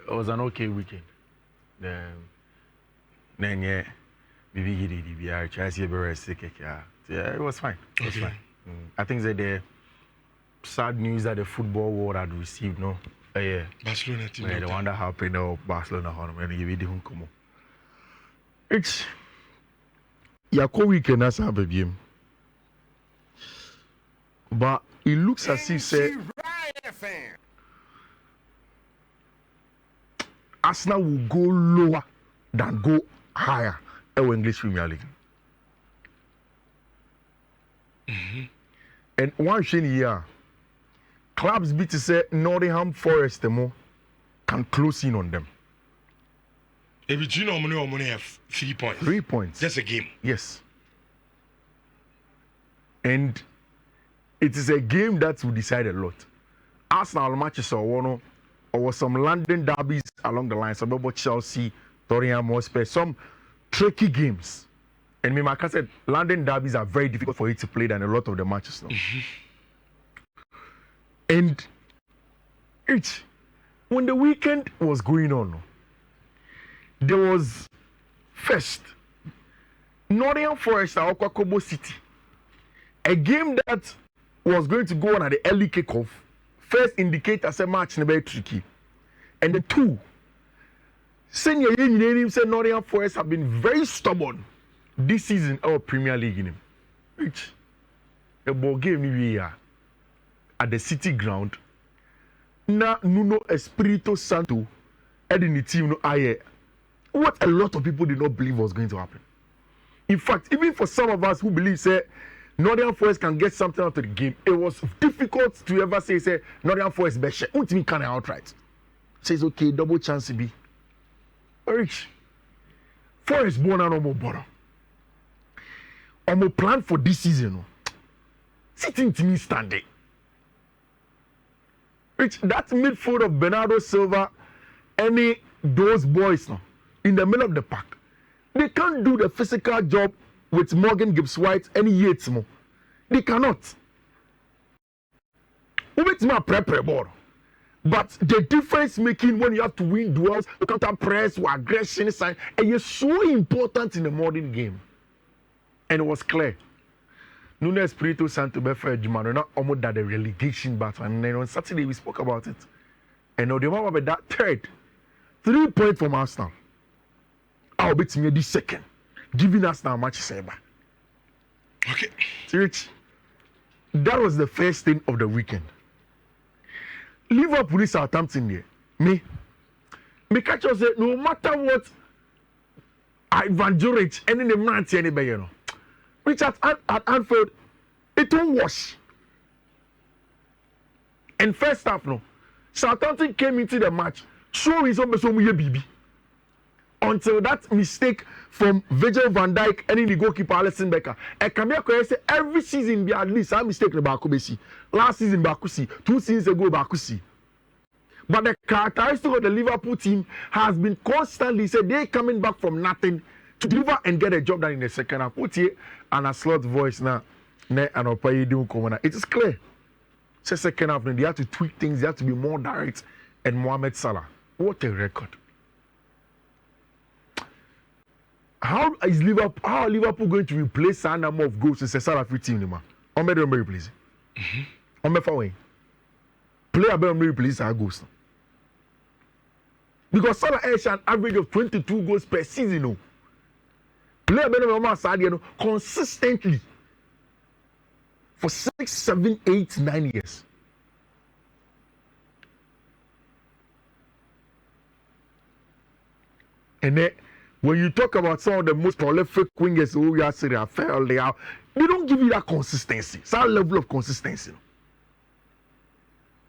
it was an okay weekend. Then yeah, maybe I tried to see a sick. Yeah, it was fine. It was fine. I think that the sad news that the football world had received, no, yeah, Barcelona team. The one that happened now, Barcelona, and you didn't come. It's your weekend as a baby, but it looks as if say Arsenal will go lower than go higher in English Premier League. And one thing here, clubs beat to say Nottingham Forest can close in on them. If you know money have 3 points. 3 points. Just a game. Yes. And it is a game that will decide a lot. Arsenal matches are one or some London derbies along the lines of Chelsea, Tottenham Hotspur, some tricky games. And me, like I said, London derbies are very difficult for you to play than a lot of the matches now. And when the weekend was going on, there was first Nottingham Forest at Okwakobo City, a game that was going to go on at the early kickoff. First indicator say match very tricky, and the two, senior name said Nottingham Forest have been very stubborn this season our Premier League in him. Which a ball game here at the City ground. Na Nuno Espirito Santo heading the team no aye. What a lot of people did not believe was going to happen. In fact, even for some of us who believe say Nottingham Forest can get something out of the game, it was difficult to ever say Nottingham Forest best share. Ultimately can outright. Says okay, double chance to be. Rich. Forest born and no more. On plan for this season. Sitting to me standing. Rich, that midfield of Bernardo Silva, any those boys now in the middle of the pack, they can't do the physical job with Morgan Gibbs White any Yates more. They cannot. It's my prepare ball. But the difference making when you have to win duels, counter press, or aggression sign, and you're so important in the modern game. And it was clear. Nuno Espirito Santo Befa Jumano not almost that the relegation battle. And then on Saturday we spoke about it. And now the one about that third, 3 points from Arsenal. I'll bet me this second, giving us now much saber. Okay. Rich, that was the first thing of the weekend. Liverpool is Southampton here. Me catch us say no matter what Ivan Juric any the man see anybody, you know. Which at Anfield, it won't wash. And first half, no, Southampton came into the match showing some BB. Until that mistake from Virgil van Dijk and the goalkeeper Alisson Becker. And Kamia say every season be at least a mistake in Bakubesi. Last season Bakusi, 2 seasons ago Bakusi. But the characteristic of the Liverpool team has been constantly said they're coming back from nothing to deliver and get a job done in the second half. Put here and a slot voice now. It is clear. Say second half, they have to tweak things, they have to be more direct. And Mohamed Salah. What a record. How are Liverpool going to replace a number of goals in Salah free team? How many don't replace it? How many for player don't replace our goals? Because Salah has an average of 22 goals per season. No. Player don't consistently for 6, 7, 8, 9 years. And then when you talk about some of the most prolific wingers who we are saying they don't give you that consistency, some level of consistency.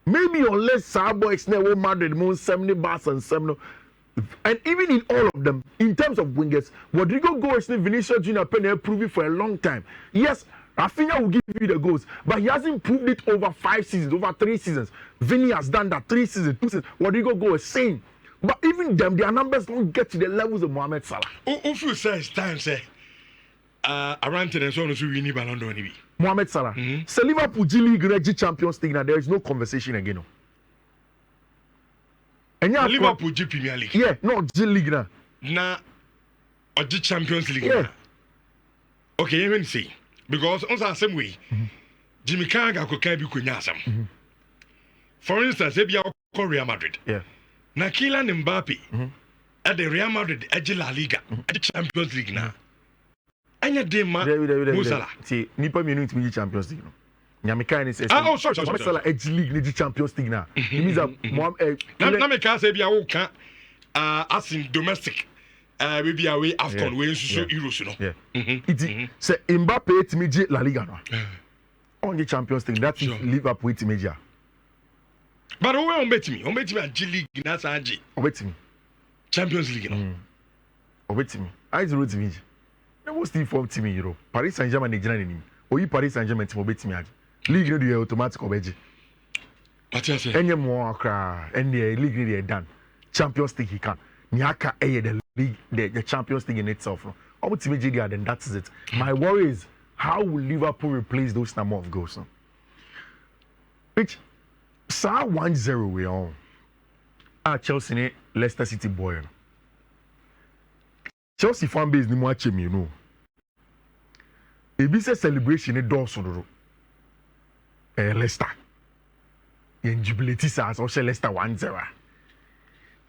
Maybe unless Sabo is never Madrid, most 70 bars and 70. And even in all of them, in terms of wingers, Rodrigo Goes and Vinicius Junior Penny proved it for a long time. Yes, Rafinha will give you the goals, but he hasn't proved it over 5 seasons, over 3 seasons. Vinny has done that 3 seasons, 2 seasons. Rodrigo Goes same. But even them, their numbers don't get to the levels of Mohamed Salah. If you say it's time, say, around to the zone, so we need Ballon d'Or. Mohamed Salah. So Liverpool G League, Champions League, now there is no conversation again. No. Liverpool G Premier League. Yeah, not G League na. Na or G Champions League. Yeah. Okay, even see because on the same way, Jimmy Carragher could be kunyasam. For instance, if you are Real Madrid, yeah, na Kylian Mbappe at the Real Madrid at La Liga at the Champions League now. Anya de ma Musala. See, nipa me to be Champions League. Nyamika is sorry. Musala Edge League the Champions League now. It means that na me can say be a can as in domestic maybe away after we so Euros no. Yeah. It say Mbappe to me La Liga no. On the Champions League that is Liverpool to me. But who on bet me a G League na Sanji. Bet me. Champions League no. Bet me. I is road to me. No most informed team in Europe. Paris Saint-Germain dey jina nim. Oyi Paris Saint-Germain team bet me age. League no dey automatic obeji. What you say? Enye mo akra, enye league no dey done. Champions League he can. Nyaka the league the Champions League in itself. Omo team JD then that is it. My worry is how will Liverpool replace those number of goals? Which Sa 1-0 we on. Chelsea ne Leicester City boy. Chelsea fan base ni mo ache me no. Ebi say celebration ne do so do. Leicester. Yen jubilate sa so Leicester 1-0.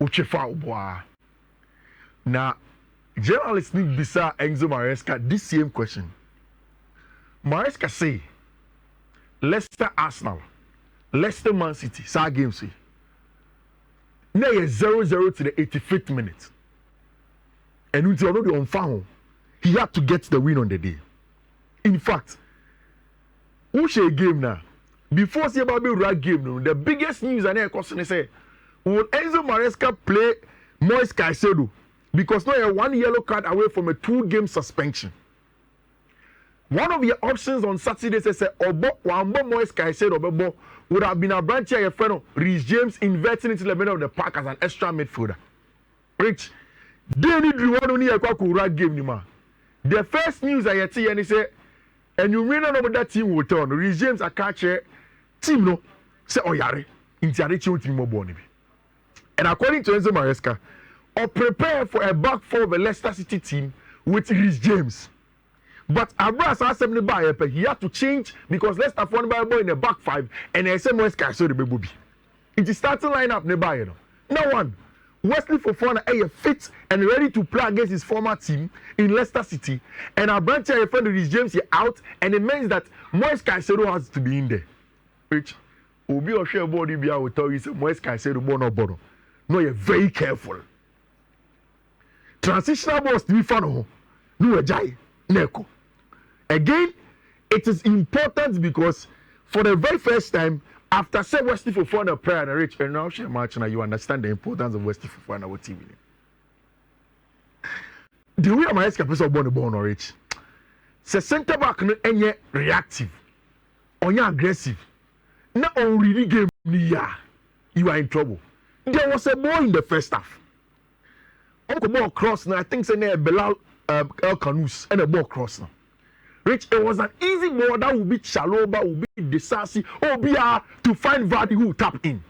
Uche foul boy. Na journalist ni bisa Enzo Maresca this same question. Maresca say Leicester Arsenal, Leicester Man City, sa game say. Now 0-0 to the 85th minute. And until already on foul, he had to get the win on the day. In fact, who share game now? Before see about the game, no, the biggest news and air question is say, will Enzo Maresca play Moise Caicedo? Because now you're one yellow card away from a 2-game suspension. One of your options on Saturday says Obo Moise Caicedo would have been a branch here, your friend Reece James inverting into the middle of the park as an extra midfielder. Rich, they need one only a Kura game nima. The first news I hear and he say, and you may not know that team will turn. Reece James a catcher team no say Oyare into a team more born. And according to Enzo Maresca, or prepare for a back four of the Leicester City team with Reece James. But Abbas asked him to he had to change because Leicester found by boy in the back five and I said Moise Caicedo the baby. It is starting lineup nearby. No one. Wesley Fofana is fit and ready to play against his former team in Leicester City. And our branch here friend Reece James is out, and it means that Moise Caicedo has to be in there. Which Obi or share body be will tell you say Moise Caicedo no bono. No, you're very careful. Transitional balls to be fun. No jai neko. Again, it is important because for the very first time, after say Wesley Fofana prayer and reach and now share match now you understand the importance of Wesley Fofana with TV. The way my escape born or rich. Say center back no any reactive, or aggressive. Not on really game you are in trouble. There was a ball in the first half. Uncle ball cross now. I think say near Belal El Canous and a ball cross now. Rich, it was an easy ball that would be Chaloba, would be Desasi, or to find Vardy who tap in.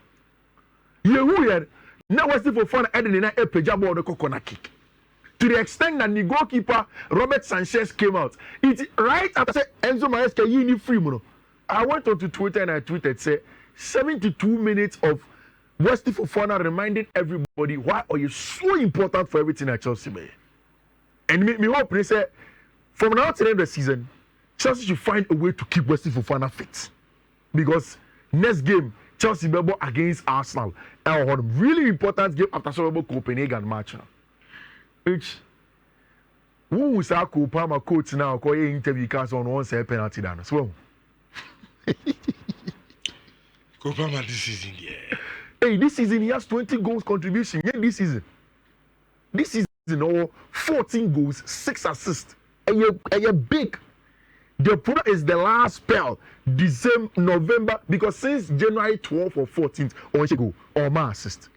You now Wesley Fofana added in a pejabo the coconut kick. To the extent that the goalkeeper Robert Sanchez came out. It right after Enzo Maresca yini free mono. I went onto Twitter and I tweeted say 72 minutes of Wesley Fofana reminding everybody why are you so important for everything at Chelsea. And me hope they say from now to the end of the season, Chelsea should find a way to keep Wesley Fofana fit. Because next game, Chelsea will be against Arsenal. And a really important game after the Copenhagen match. Which, who was our coach now? Call your interview cast on one say penalty down as well. Kopama this season, yeah. Hey, this season he has 20 goals contribution. Yeah, this season. This season, 14 goals, 6 assists. And you're big. The problem is the last spell, December, November, because since January 12th or 14th, on go or my assist.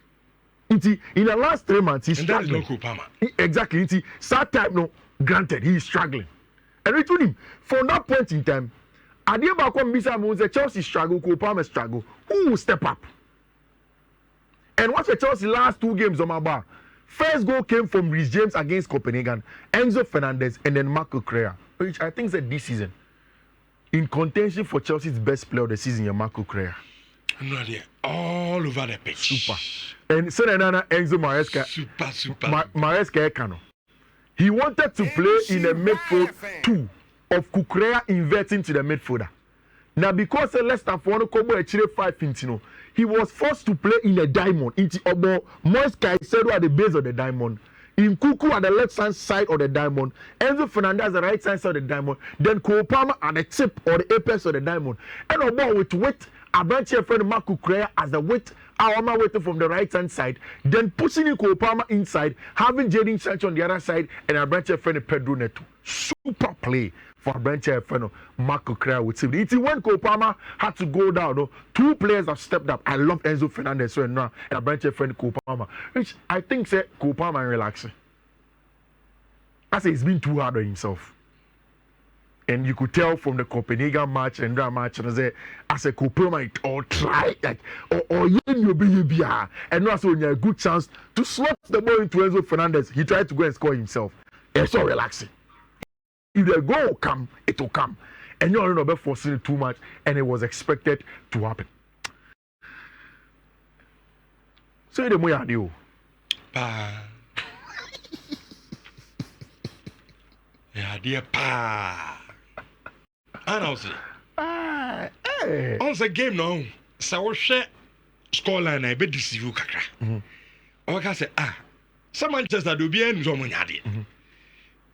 In the last 3 months, he's struggling. And that is no Exactly. Sad time, no, granted, he is struggling. And we told him, from that point in time, Adiaba come Bisa Chelsea struggle, Kopama struggle. Who will step up? And watch the Chelsea last 2 games on my bar. First goal came from Reece James against Copenhagen, Enzo Fernandez, and then Marco Correa, which I think that this season, in contention for Chelsea's best player of the season, Marco Correa. No idea. All over the pitch. Super. And Senana Enzo Maresca. Super. Maresca-Chelsea. He wanted to play in the midfield 2 of Kukurea inverting to the midfielder. Now, because Leicester for no Kobo a 5 intino, he was forced to play in a diamond. Into Obo Moisca Caicedo at the base of the diamond. In Kuku at the left hand side of the diamond. Enzo Fernandez at the right hand side of the diamond. Then Cole Palmer at the tip or the apex of the diamond. And Obo with weight, a branch of friend Marco Correa as the weight. Our waiting from the right hand side, then pushing in Cole Palmer inside, having Jadon Sancho on the other side, and a branch of friend Pedro Neto. Super play for a branch of friend Marco Correa with him. It's when Cole Palmer had to go down. No? 2 players have stepped up. I love Enzo Fernandez and now a branch of friend Cole Palmer, which I think said Cole Palmer relaxing. I say it's been too hard on himself. And you could tell from the Copenhagen match and that match, and I say, as a Copenhagen, or try, like, or you be and also when you have a good chance to slot the ball into Enzo Fernandez, he tried to go and score himself. It's so relaxing. If the goal will come, it will come. And you're not forcing it too much, and it was expected to happen. So, the way I do. Yeah, dear pa. And also, on the game now, so share scoreline I bet deceive you kakra. I say some Manchester do be en zo mo nyade.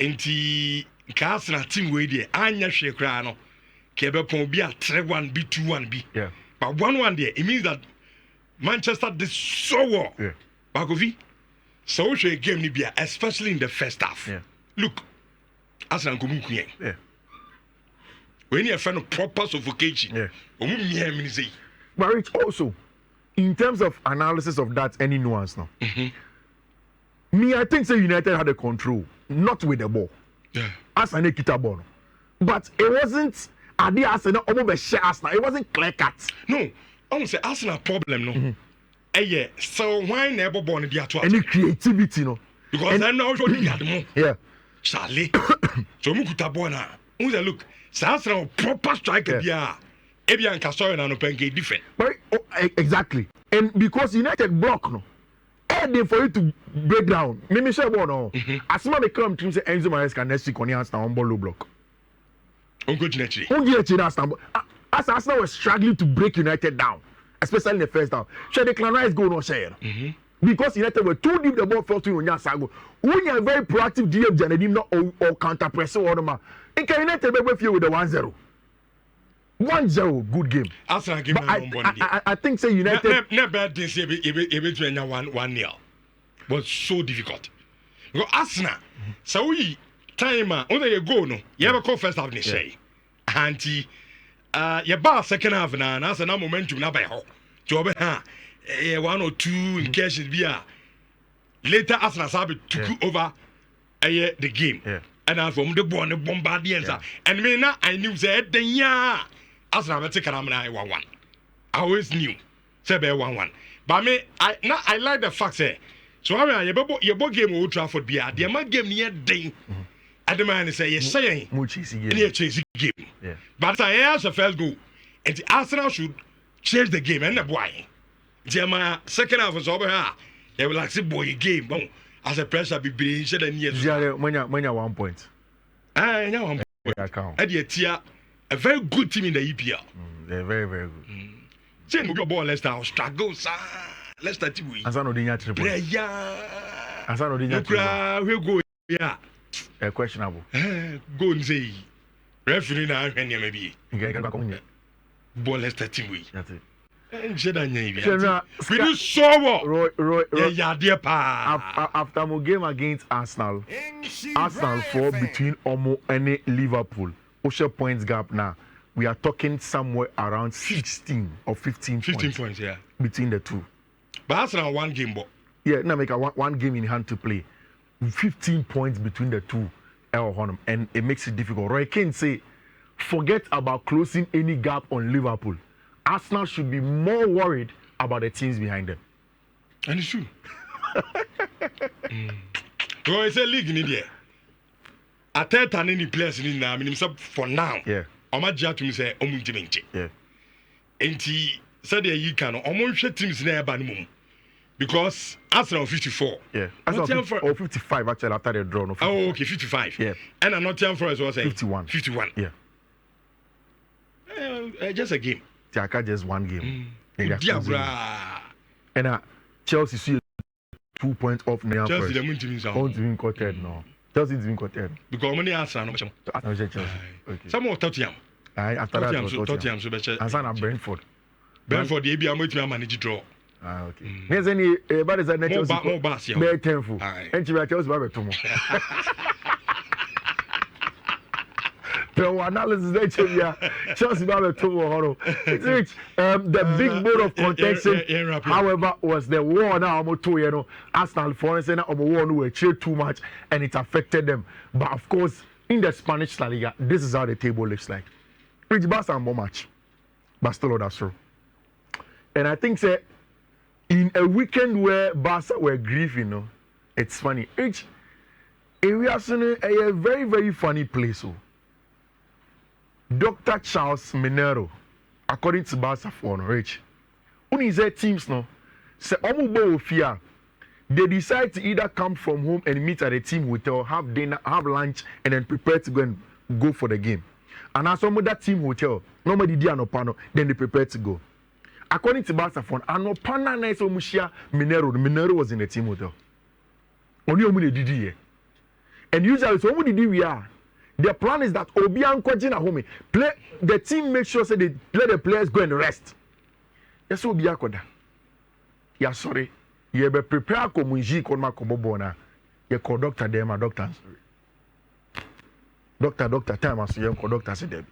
Enti Arsenal team we dey anya hwe kra no. Ke be pon bi a 3-1 bi 2-1 bi. Yeah. But 1-1 there, it means that Manchester did so well. Yeah. Bagovi. So we game ni bia, especially in the first half. Yeah. Look, Arsenal go mu kuyen. Yeah. When you have proper suffocation, yeah. But Rich, also, in terms of analysis of that, any nuance now? Me, I think say United had the control, not with the ball. Yeah. Arsenal kita ball, but it wasn't. Adi Arsenal almost share Arsenal. It wasn't clear cut. No, I want say Arsenal problem no. Yeah. So why never born the atu? Any creativity no? Because I know you had more. Yeah. Charlie. So mu kuta ball na. Look. Arsenal proper striker bia Ebian Castor and Anopenke different. Exactly. And because United block no, anything for you to break down. Maybe share one no. As soon as they come to say Enzo Maresca next week on the Arsenal on ball low block. Unfortunately. As Arsenal was struggling to break United down, especially in the first half. Share the Clanrice goal no share. Because United were too deep the ball first to Onya Sago. When you are very proactive DM Janedim or counter press or whatever. In United be with you with the 1-0. 1-0 good game. Arsenal game I think say United never did say ebe 1-0. But so difficult. Because Arsenal so we time on the go no. You ever call first half ni say. Anti you ba second half na Arsenal momentum na by ho. Job 1 or 2 in cases be later Arsenal sabe took over the game. Yeah. And as from the born the bombardiers and me now I knew said the yeah Arsenal take Karamana 1-1. I always knew say be 1-1. But me I like the fact say so I mean your game Old Trafford be the man game near day. And the man say yes saying much easy game. Yeah. But I asked the first goal and the Arsenal should change the game and the boy. The second half was over here. They will like say boy game bon. As a pressure be bring share the near. When you 1 point. Yeah, 1 point. A very good team in the EPL. They're very, very good. Say no ball Leicester struggle sir. Leicester team we. Asa no dinya triple. Yeah. Asa no dinya triple. We go yeah. Questionable. Go and say referee na hwen ya maybe. Okay, ball Leicester team we. That's it. We do so well. Yeah, dear pa. After my game against Arsenal fall between Omo and Liverpool. Osha points gap now. We are talking somewhere around 16 or 15 points, yeah. Between the two. But Arsenal 1 game, but yeah, now make one game in hand to play. 15 points between the two, and it makes it difficult. Roy Keane say, forget about closing any gap on Liverpool. Arsenal should be more worried about the teams behind them. And it's true. Well, it's a league in India. I tell any players in India, I mean, for now. Yeah. I'm not just to say, yeah. And he said, you can almost teams near Banmum because Arsenal 54. Yeah. Arsenal 55 actually after the draw. No, oh, okay, 55. Yeah. And I'm not for us was 51. 51. Yeah. Just a game. Tiaka just one game. And Chelsea see 2 points off now. Chelsea didn't win quarter no. Chelsea didn't quarter. Because many Arsenal. Chelsea. Okay. Some more Tottenham. After that Tottenham so better. And some Brentford. Brentford the ABM to manage draw. Okay. Next any but is that Chelsea. More bass. Very thankful. And Chelsea back tomorrow. The analysis Chelsea back tomorrow. The big board of contention, however, was the war now. Arsenal for instance, war were cheer too much, and it affected them. But of course, in the Spanish La Liga, this is how the table looks like. Which Barca more match, but still that's true. And I think say in a weekend where Barca were grieving, it's funny. Each area is a very very funny place. Dr. Charles Minero, according to Barca for Rich, when he said teams say fear, they decide to either come from home and meet at a team hotel, have dinner, have lunch, and then prepare to go and go for the game. And as some of that team hotel, nobody did anopano, then they prepare to go. According to Barca for anopana nice omushia Minero was in the team hotel. Only omuni did here. And usually so omuni did we are. The plan is that Obian Kwajina home play the team make sure say they let the players go and rest. Yes, Obian Koda. Yeah, sorry. You be prepare komunji konma kobobona. You call doctor them a doctor. Doctor time as you call doctor see them.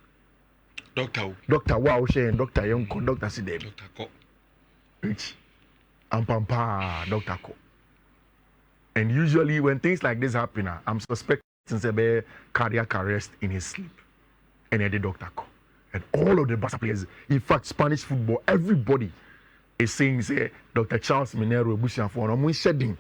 Doctor wow she and doctor young call doctor see them. Doctor ko. Rich. Ampampa doctor ko. And usually when things like this happen, I'm suspecting since a cardiac arrest in his sleep, and the doctor call. And all of the Barca players, in fact, Spanish football, everybody is saying, say, Dr. Charles Minero Ebusian for no shedding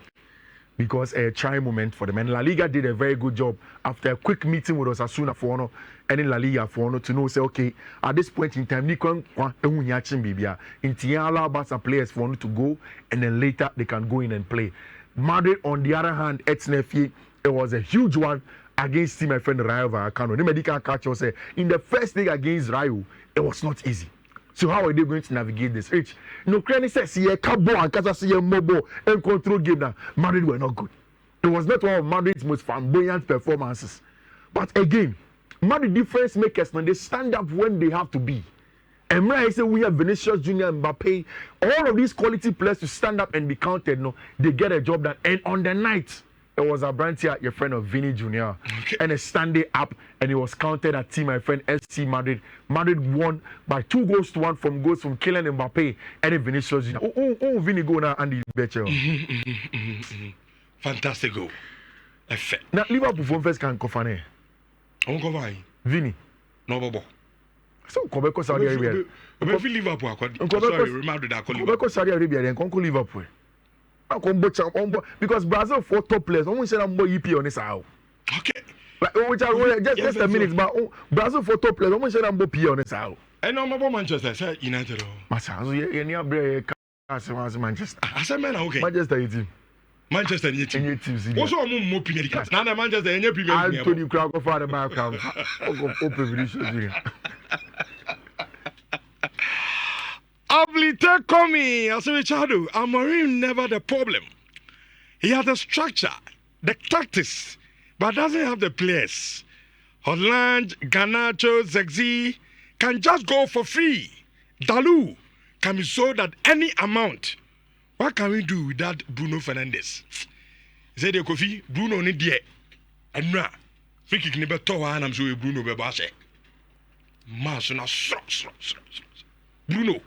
because a trying moment for them. And La Liga did a very good job after a quick meeting with Osasuna for no, and in La Liga for no to know, say, okay, at this point in time, Nikon Bibia, in allow Barca players for no to go, and then later they can go in and play. Madrid, on the other hand, Etsnefi, it was a huge one against my friend Rayo Vallecano. The medical catch was in the first leg against Rayo, it was not easy. So how are they going to navigate this? Ukraine says yeah, Cabo and Casa mobile and control game now. Madrid were not good. It was not one of Madrid's most flamboyant performances. But again, Madrid difference makers now they stand up when they have to be. And when I say we have Vinicius Junior and Mbappe, all of these quality players to stand up and be counted, they get a job done. And on the night, it was a brand here, your friend of Vinny Jr. Okay. And a standing up, and it was counted at team, my friend SC Madrid. Madrid won by 2-1 from goals from Kylian Mbappe and Vinicius Jr. Oh, Vinny go now, Andy Betcher. Fantastic goal. Now, Liverpool first can Fofana. Vinny. No, Bobo. So, Kobeko Saudi Arabia. Liverpool. Sorry, Madrid. Kobeko Saudi Arabia, then Conco Liverpool. Because Brazil for top players, almost said I'm more EP on this hour. Okay. Like, just a minute, but Brazil for top players, almost said I'm more P on this hour. And I'm about Manchester United. Manchester. I said, man, okay. Manchester team. Manchester team. What's all more Premier Now, Manchester and your Premier I told you, crowd of father, my crowd. Open Ablite Komi, as a Richardo, Amorim never the problem. He has the structure, the tactics, but doesn't have the players. Holland, Garnacho, Zegzi can just go for free. Dalu can be sold at any amount. What can we do without Bruno Fernandes? He said, Kofi, Bruno need the and now, Fiki never told I'm sure Bruno Bebashe. Masuna, Bruno.